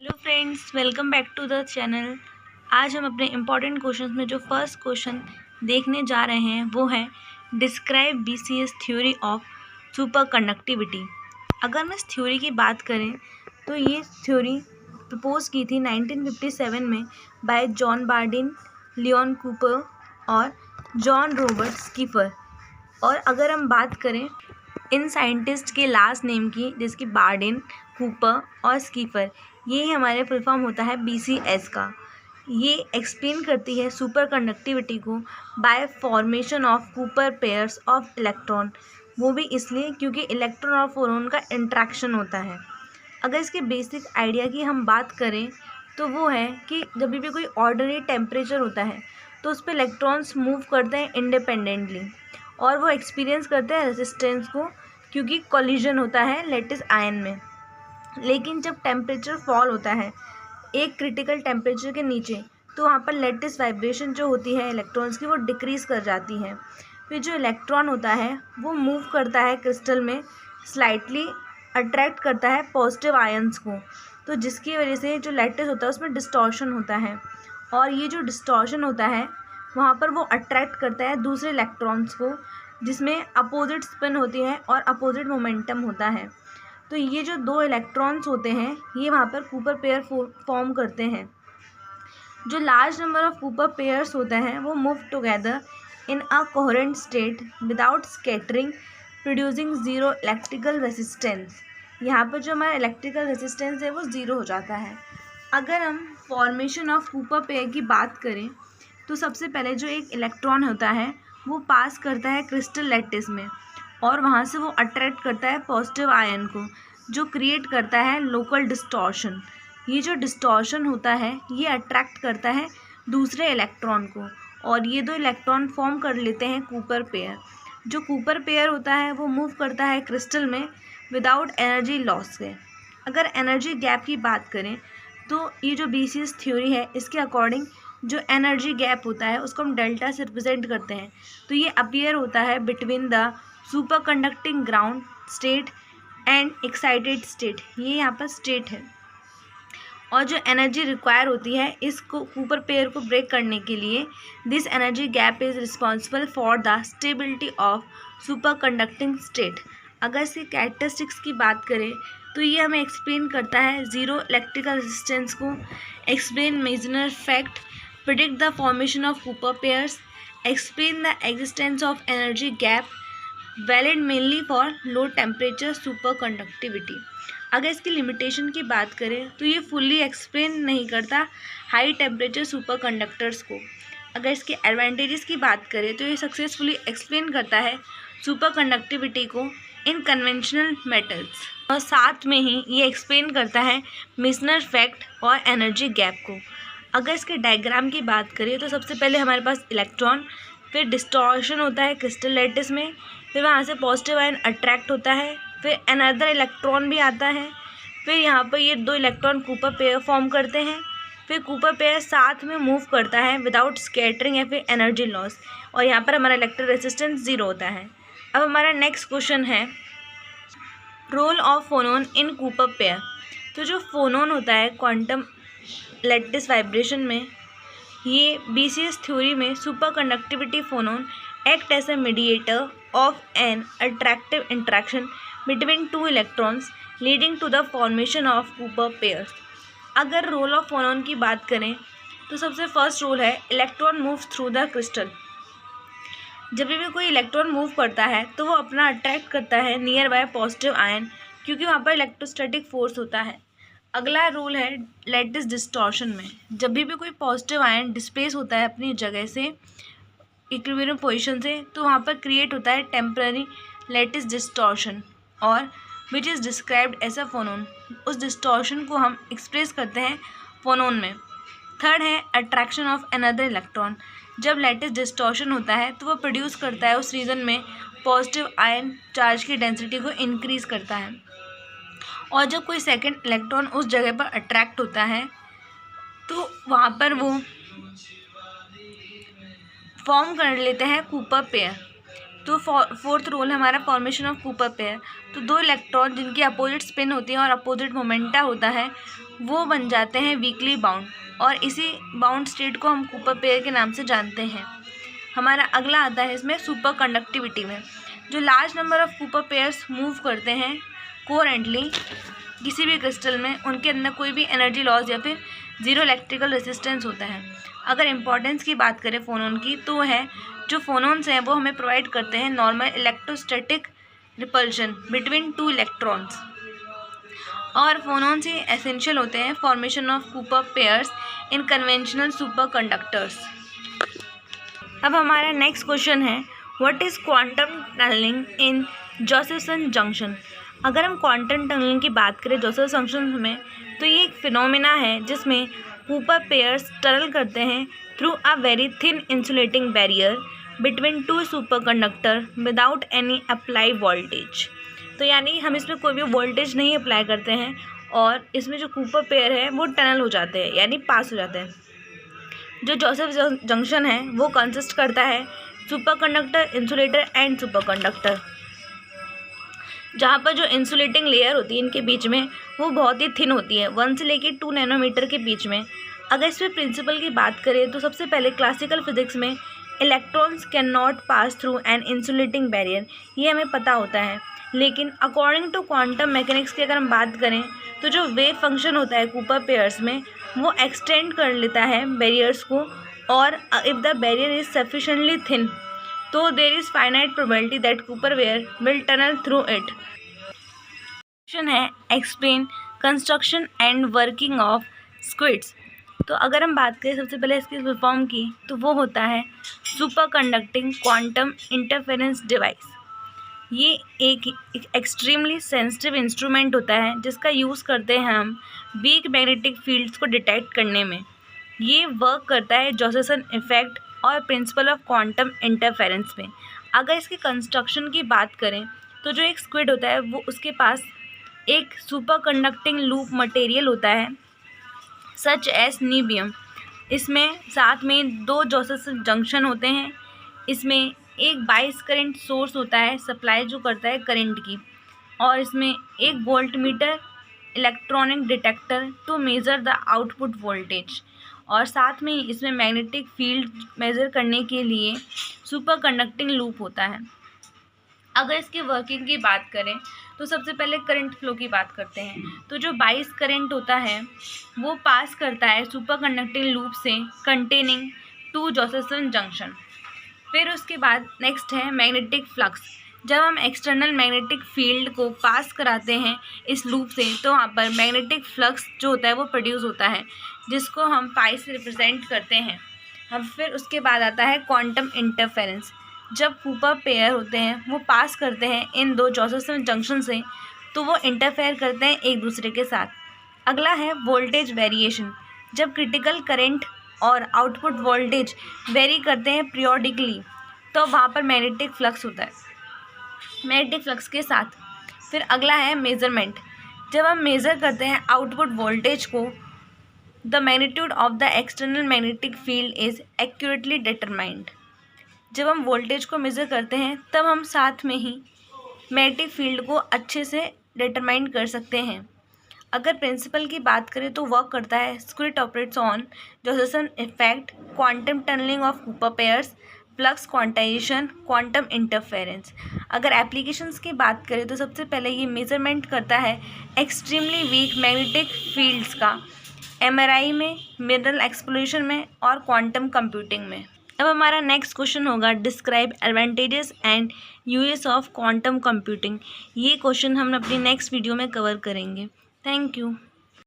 Hello friends, welcome back to the channel. आज हम अपने इम्पॉर्टेंट क्वेश्चंस में जो फर्स्ट क्वेश्चन देखने जा रहे हैं वो है describe BCS theory of super conductivity. अगर हम इस थ्योरी की बात करें तो ये थ्योरी प्रपोज की थी 1957 में by John Bardeen, Leon Cooper और जॉन रॉबर्ट स्कीफर। और अगर हम बात करें इन साइंटिस्ट के लास्ट नेम की, जिसकी बार्डिन, कूपर और स्कीफर, ये हमारे फुल फॉर्म होता है बीसीएस का। ये एक्सप्लेन करती है सुपर कंडक्टिविटी को bye formation of Cooper pairs of electron. वो भी इसलिए क्योंकि इलेक्ट्रॉन और फोटोन का इंट्रैक्शन होता है। अगर इसके बेसिक आइडिया की हम बात करें तो वो है कि जब भी कोई ऑर्डिनरी टेम्परेचर होता है तो उस पर इलेक्ट्रॉन्स मूव करते हैं इंडिपेंडेंटली और वो एक्सपीरियंस करते हैं रेजिस्टेंस को, क्योंकि कोलिजन होता है लैटिस आयन में। लेकिन जब टेम्परेचर फॉल होता है एक क्रिटिकल टेम्परेचर के नीचे, तो वहाँ पर लैटिस वाइब्रेशन जो होती है इलेक्ट्रॉन्स की, वो डिक्रीज़ कर जाती है। फिर जो इलेक्ट्रॉन होता है वो मूव करता है क्रिस्टल में, स्लाइटली अट्रैक्ट करता है पॉजिटिव आयंस को, तो जिसकी वजह से जो लैटिस होता है उसमें डिस्टॉर्शन होता है। और ये जो डिस्टॉर्शन होता है वहाँ पर वो अट्रैक्ट करता है दूसरे इलेक्ट्रॉन्स को, जिसमें अपोजिट स्पिन होती है और अपोजिट मोमेंटम होता है। तो ये जो दो इलेक्ट्रॉन्स होते हैं ये वहाँ पर कूपर पेयर फॉर्म करते हैं। जो large number of Cooper pairs होते हैं वो move together in a coherent state without scattering, producing zero electrical resistance. यहाँ पर जो हमारा इलेक्ट्रिकल रेजिस्टेंस है वो ज़ीरो हो जाता है। अगर हम फॉर्मेशन ऑफ कूपर पेयर की बात करें तो सबसे पहले जो एक इलेक्ट्रॉन होता है वो पास करता है क्रिस्टल लैटिस में और वहाँ से वो अट्रैक्ट करता है पॉजिटिव आयन को, जो क्रिएट करता है लोकल डिस्टॉर्शन। ये जो डिस्टॉर्शन होता है ये अट्रैक्ट करता है दूसरे इलेक्ट्रॉन को और ये दो इलेक्ट्रॉन फॉर्म कर लेते हैं कूपर पेयर। जो कूपर पेयर होता है वो मूव करता है क्रिस्टल में विदाउट एनर्जी लॉस से। अगर एनर्जी गैप की बात करें तो ये जो बीसीएस थ्योरी है इसके अकॉर्डिंग जो एनर्जी गैप होता है उसको हम डेल्टा से रिप्रेजेंट करते हैं। तो ये अपीयर होता है between the super conducting ground state and excited state. ये यहाँ पर स्टेट है। और जो एनर्जी रिक्वायर होती है इसको कूपर पेयर को ब्रेक करने के लिए, this energy gap is responsible for the stability of super conducting state. अगर इसकी कैरेक्टरिस्टिक्स की बात करें तो ये हमें एक्सप्लेन करता है ज़ीरो इलेक्ट्रिकल रेजिस्टेंस को, explain Meissner effect, predict the formation of Cooper pairs, explain the existence of energy gap, valid mainly for low temperature super conductivity. अगर इसकी लिमिटेशन की बात करें तो ये फुल्ली एक्सप्लेन नहीं करता हाई टेम्परेचर सुपर कंडक्टर्स को। अगर इसके एडवांटेजेस की बात करें तो ये सक्सेसफुली एक्सप्लेन करता है सुपर कंडक्टिविटी को इन कन्वेंशनल मेटल्स, और साथ में ही ये एक्सप्लेन करता है मेसनर फैक्ट और एनर्जी गैप को। अगर इसके डायग्राम की बात करें तो सबसे पहले हमारे पास इलेक्ट्रॉन, फिर डिस्टॉर्शन होता है क्रिस्टल लैटिस में, फिर वहाँ से पॉजिटिव आयन अट्रैक्ट होता है, फिर अनदर इलेक्ट्रॉन भी आता है, फिर यहाँ पर ये दो इलेक्ट्रॉन कूपर पेयर फॉर्म करते हैं, फिर कूपर पेयर साथ में मूव करता है विदाउट स्कैटरिंग या फिर एनर्जी लॉस, और यहाँ पर हमारा इलेक्ट्रिक रेजिस्टेंस ज़ीरो होता है। अब हमारा नेक्स्ट क्वेश्चन है role of phonon in Cooper pair. तो जो फोनोन होता है क्वांटम लैटिस वाइब्रेशन में, ये बीसीएस थ्योरी में superconductivity phonon act as a mediator of an attractive interaction between two electrons leading to the formation of Cooper pairs. अगर role of phonon की बात करें तो सबसे फर्स्ट रोल है electron moves through the crystal. जब भी कोई इलेक्ट्रॉन मूव करता है तो वो अपना अट्रैक्ट करता है नियर बाय पॉजिटिव आयन, क्योंकि वहाँ पर इलेक्ट्रोस्टैटिक फोर्स होता है। अगला रूल है लैटिस डिस्टॉर्शन में। जब भी कोई पॉजिटिव आयन डिस्प्लेस होता है अपनी जगह से इक्विलिब्रियम पोजीशन से, तो वहाँ पर क्रिएट होता है टेम्पररी लैटिस डिस्टॉर्शन और which is described as a phonon. उस डिस्टॉर्शन को हम एक्सप्रेस करते हैं फोनोन में। थर्ड है अट्रैक्शन ऑफ अनदर इलेक्ट्रॉन। जब लैटिस डिस्टॉर्शन होता है तो वो प्रोड्यूस करता है उस रीजन में पॉजिटिव आयन चार्ज की डेंसिटी को इंक्रीज़ करता है, और जब कोई सेकंड इलेक्ट्रॉन उस जगह पर अट्रैक्ट होता है तो वहाँ पर वो फॉर्म कर लेते हैं कूपर पेयर। तो फोर्थ रोल है हमारा फॉर्मेशन ऑफ कूपर पेयर। तो दो इलेक्ट्रॉन जिनकी अपोजिट स्पिन होती है और अपोजिट मोमेंटा होता है वो बन जाते हैं वीकली बाउंड, और इसी बाउंड स्टेट को हम कूपर पेयर के नाम से जानते हैं। हमारा अगला आता है इसमें सुपर कंडक्टिविटी में, जो large number of Cooper pairs move करते हैं कोरेंटली किसी भी क्रिस्टल में, उनके अंदर कोई भी एनर्जी लॉस या फिर जीरो इलेक्ट्रिकल रेजिस्टेंस होता है। अगर इम्पोर्टेंस की बात करें फोनोन की, तो है जो फोनोन्स हैं वो हमें प्रोवाइड करते हैं normal electrostatic repulsion between two electrons, और फोनोन्स ही एसेंशियल होते हैं formation of Cooper pairs in conventional superconductors. अब हमारा नेक्स्ट क्वेश्चन है, what is quantum tunneling in Josephson junction. अगर हम क्वांटम टनलिंग की बात करें जोसेफ जंक्शन में, तो ये एक फिनोमेना है जिसमें कूपर पेयर्स टनल करते हैं through a very thin insulating barrier between two super conductor without any apply voltage. तो यानी हम इसमें कोई भी वोल्टेज नहीं अप्लाई करते हैं, और इसमें जो कूपर पेयर है वो टनल हो जाते हैं, यानी पास हो जाते हैं। जो जोसेफ जंक्शन है वो कंसिस्ट करता है super conductor, insulator and super conductor, जहाँ पर जो इंसुलेटिंग लेयर होती है इनके बीच में वो बहुत ही थिन होती है, 1 से लेकर 2 नैनोमीटर के बीच में। अगर इसमें प्रिंसिपल की बात करें तो सबसे पहले क्लासिकल फिजिक्स में electrons can not pass through an insulating barrier, ये हमें पता होता है। लेकिन अकॉर्डिंग टू क्वांटम मैकेनिक्स की अगर हम बात करें तो जो वेव फंक्शन होता है कूपर पेयर्स में वो एक्सटेंड कर लेता है बैरियर्स को, और if the barrier is sufficiently thin तो there is finite probability that Cooper where will tunnel through it. Question है, explain construction and working of SQUIDs. तो अगर हम बात करें सबसे पहले इसकी फुल फॉर्म की, तो वो होता है super conducting quantum interference device. ये एक एक्सट्रीमली सेंसिटिव इंस्ट्रूमेंट होता है जिसका यूज़ करते हैं हम वीक मैग्नेटिक फील्ड्स को डिटेक्ट करने में। ये वर्क करता है जोसेफसन इफेक्ट और प्रिंसिपल ऑफ क्वांटम इंटरफेरेंस में। अगर इसके कंस्ट्रक्शन की बात करें तो जो एक स्क्विड होता है वो उसके पास एक सुपर कंडक्टिंग लूप मटेरियल होता है सच एस नीबियम। इसमें साथ में 2 जोसेफसन जंक्शन होते हैं। इसमें एक बाइस करंट सोर्स होता है सप्लाई जो करता है करंट की, और इसमें एक voltmeter electronic detector to measure the output voltage, और साथ में इसमें मैग्नेटिक फील्ड मेज़र करने के लिए सुपर कंडक्टिंग लूप होता है। अगर इसकी वर्किंग की बात करें तो सबसे पहले करंट फ्लो की बात करते हैं। तो जो बाइस करंट होता है वो पास करता है सुपर कंडक्टिंग लूप से कंटेनिंग 2 जोसेफसन जंक्शन। फिर उसके बाद नेक्स्ट है मैग्नेटिक फ्लक्स। जब हम एक्सटर्नल मैग्नेटिक फील्ड को पास कराते हैं इस लूप से तो वहाँ पर मैग्नेटिक फ्लक्स जो होता है वो प्रोड्यूस होता है, जिसको हम पाई से रिप्रेजेंट करते हैं। हम फिर उसके बाद आता है क्वांटम इंटरफेरेंस। जब कूपर पेयर होते हैं वो पास करते हैं इन 2 जोसेफसन जंक्शन से तो वो इंटरफेयर करते हैं एक दूसरे के साथ। अगला है वोल्टेज वेरिएशन। जब क्रिटिकल करंट और आउटपुट वोल्टेज वेरी करते हैं पीरियोडिकली तो वहाँ पर मैग्नेटिक फ्लक्स होता है मैग्नेटिक फ्लक्स के साथ। फिर अगला है मेज़रमेंट। जब हम मेज़र करते हैं आउटपुट वोल्टेज को, the magnitude of the external magnetic field is accurately determined. जब हम वोल्टेज को मेज़र करते हैं तब हम साथ में ही मैग्नेटिक फील्ड को अच्छे से डिटरमाइन कर सकते हैं। अगर प्रिंसिपल की बात करें तो वर्क करता है SQUID operates on Josephson effect, quantum tunneling of Cooper pairs, flux quantization, quantum interference. अगर एप्लीकेशंस की बात करें तो सबसे पहले ये मेजरमेंट करता है एक्सट्रीमली वीक मैग्नेटिक फील्ड्स का एमआरआई में, मिनरल एक्सप्लोरेशन में और क्वांटम कंप्यूटिंग में। अब हमारा नेक्स्ट क्वेश्चन होगा describe advantages and uses of quantum computing. ये क्वेश्चन हम अपनी नेक्स्ट वीडियो में कवर करेंगे। Thank you.